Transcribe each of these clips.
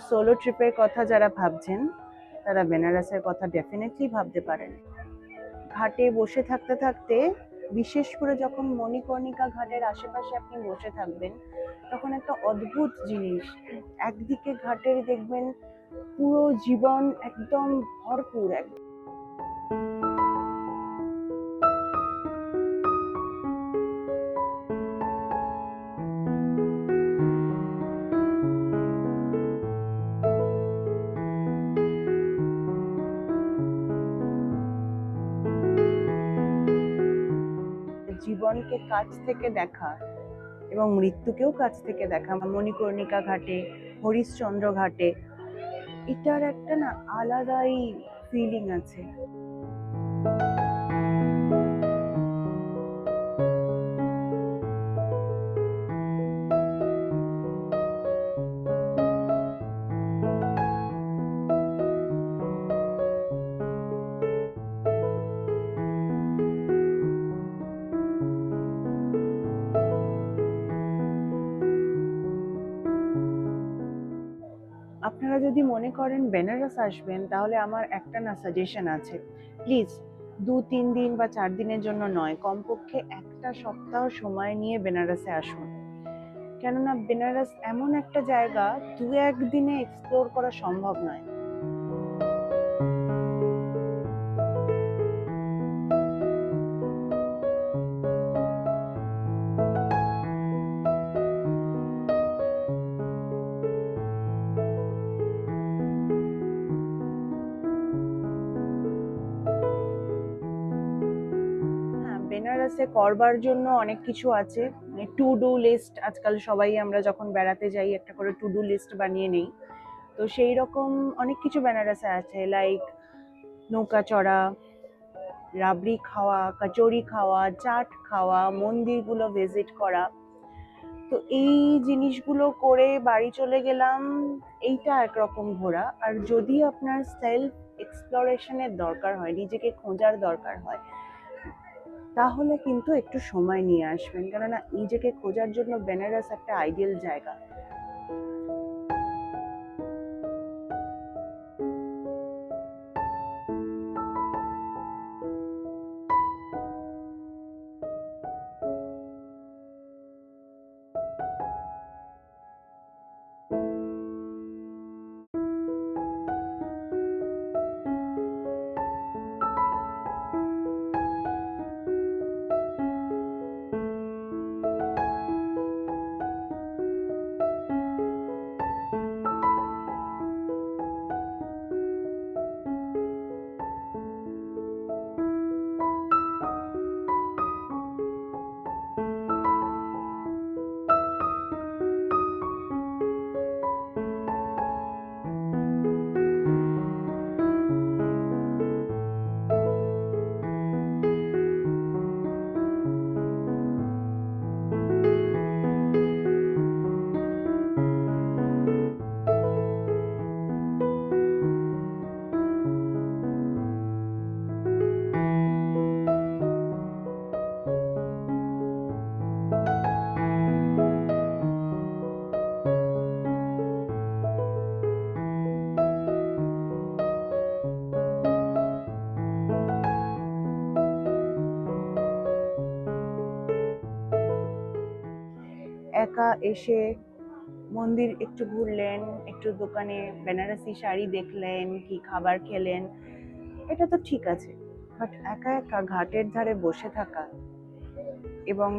Solo ট্রিপের কথা যারা ভাবছেন তারা বেনারসের কথা ডেফিনেটলি ভাবতে পারেন। ঘাটে বসে থাকতে থাকতে, বিশেষ করে যখন মণিকর্ণিকা ঘাটের আশেপাশে আপনি বসে থাকবেন, তখন একটা অদ্ভুত জিনিস, একদিকে ঘাটের দেখবেন পুরো জীবন একদম ভরপুর, জীবনকে কাছ থেকে দেখা এবং মৃত্যুকেও কাছ থেকে দেখা। মণিকর্ণিকা ঘাটে, হরিশ্চন্দ্র ঘাটে, এটার একটা না আলাদাই ফিলিং আছে। আপনারা যদি মনে করেন বেনারস আসবেন, তাহলে আমার একটা না সাজেশন আছে, প্লিজ 2-3 দিন বা 4 দিনের জন্য নয়, কমপক্ষে একটা সপ্তাহ সময় নিয়ে বেনারসে আসুন। কেননা বেনারস এমন একটা জায়গা, 2-1 দিনে এক্সপ্লোর করা সম্ভব নয়। হ্যাঁ, বেনারসে করবার জন্য অনেক কিছু আছে। টু ডু লিস্ট, আজকাল সবাই আমরা যখন বেড়াতে যাই একটা করে টু ডু লিস্ট বানিয়ে নেই। তো সেই রকম অনেক কিছু বেনারসে আছে, লাইক নৌকা চড়া, রাবড়ি খাওয়া, কচুরি খাওয়া, চাট খাওয়া, মন্দিরগুলো ভিজিট করা। তো এই জিনিসগুলো করে বাড়ি চলে গেলাম, এইটা একরকম ঘোরা। আর যদি আপনার সেলফ এক্সপ্লোরেশনের দরকার হয়, নিজেকে খোঁজার দরকার হয়, তাহলে কিন্তু একটু সময় নিয়ে আসবেন, কেননা নিজেকে খোঁজার জন্য বেনারস একটা আইডিয়াল জায়গা। একা এসে মন্দির একটু ঘুরলেন, একটু দোকানে বেনারসি শাড়ি দেখলেন, কি খাবার খেলেন, এটা তো ঠিক আছে। বাট একা একা ঘাটের ধারে বসে থাকা এবং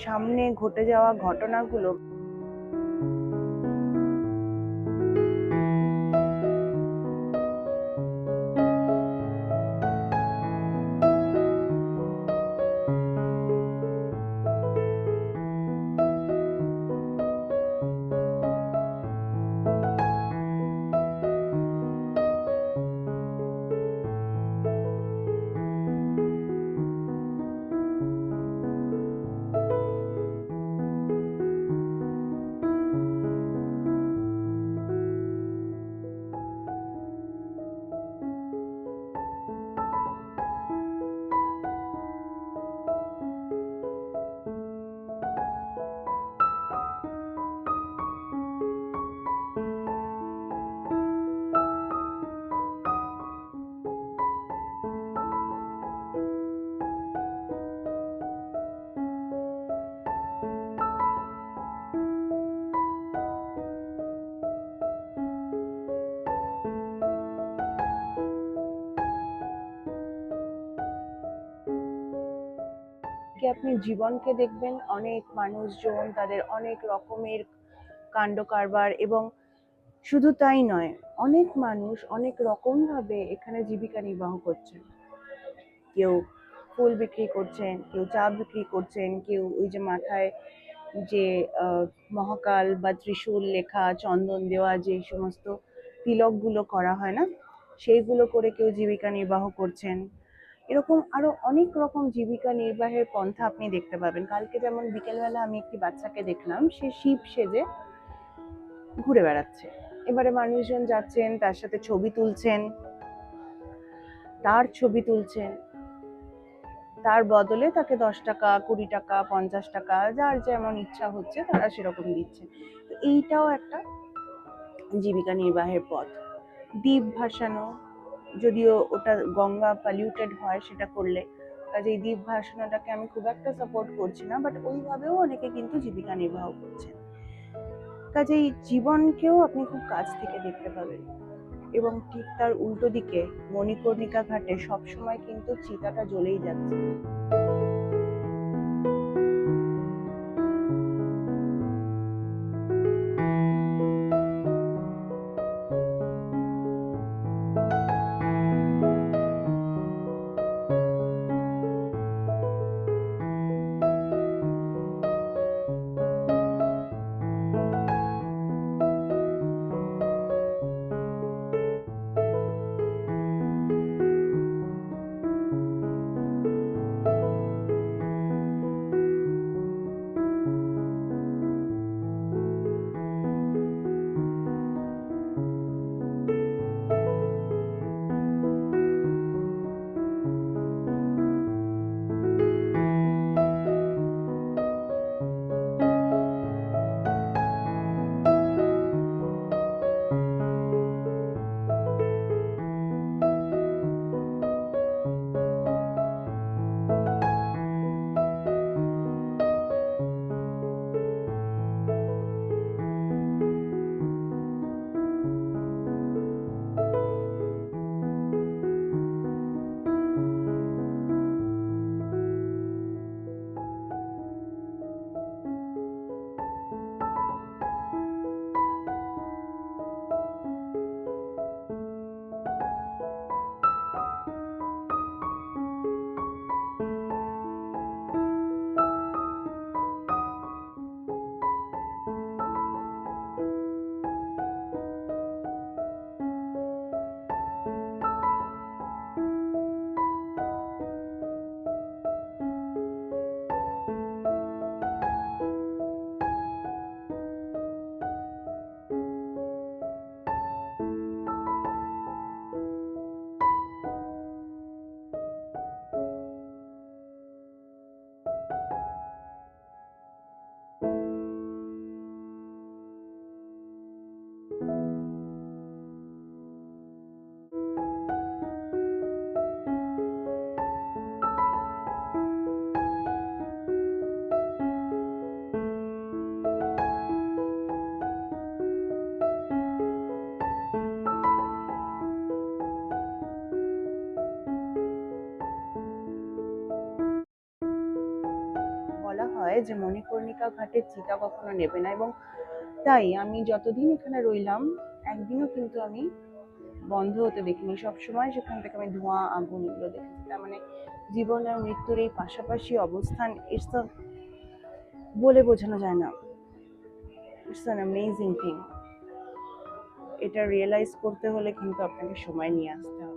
সামনে ঘটে যাওয়া ঘটনাগুলো আপনি জীবনকে দেখবেন, অনেক মানুষজন, তাদের অনেক রকমের কাণ্ড কারবার, এবং শুধু তাই নয়, অনেক মানুষ অনেক রকমভাবে এখানে জীবিকা নির্বাহ করছেন। কেউ ফুল বিক্রি করছেন, কেউ চা বিক্রি করছেন, কেউ ওই যে মাথায় যে মহাকাল বা ত্রিশূল লেখা চন্দন দেওয়া যে সমস্ত তিলকগুলো করা হয় না, সেইগুলো করে কেউ জীবিকা নির্বাহ করছেন। এরকম আরো অনেক রকম জীবিকা নির্বাহের পন্থা আপনি দেখতে পাবেন। কালকে যেমন বিকেলবেলা আমি একটি বাচ্চাকে দেখলাম, সে শিব সেজে ঘুরে বেড়াচ্ছে। এবারে মানুষজন যাচ্ছেন, তার সাথে ছবি তুলছেন, তার বদলে তাকে 10 টাকা, 20 টাকা, 50 টাকা, যার যেমন ইচ্ছা হচ্ছে তারা সেরকম দিচ্ছে। তো এইটাও একটা জীবিকা নির্বাহের পথ। দ্বীপ ভাসানো, যদিও ওটা গঙ্গা পলিউটেড হয় সেটা করলে, কাজে এই দ্বীপ ভাসানোটাকে আমি খুব একটা সাপোর্ট করছি না, বাট ওইভাবেও অনেকে কিন্তু জীবিকা নির্বাহ করছেন। কাজেই জীবনকেও আপনি খুব কাছ থেকে দেখতে পাবেন। এবং ঠিক তার উল্টো দিকে মণিকর্ণিকা ঘাটে সবসময় কিন্তু চিতাটা জ্বলেই যাচ্ছে। বলা হয় যে মণিকর্ণিকা ঘাটের চিতা কখনো নেবে না, এবং তাই আমি যতদিন এখানে রইলাম একদিনও কিন্তু আমি বন্ধ হতে দেখিনি। সবসময় সেখান থেকে আমি ধোঁয়া, আগুন এগুলো দেখেছি। তার মানে জীবন আর মৃত্যুর এই পাশাপাশি অবস্থান, ইটস বলে বোঝানো যায় না। It's an amazing thing. এটা রিয়েলাইজ করতে হলে কিন্তু আপনাকে সময় নিয়ে আসতে হবে।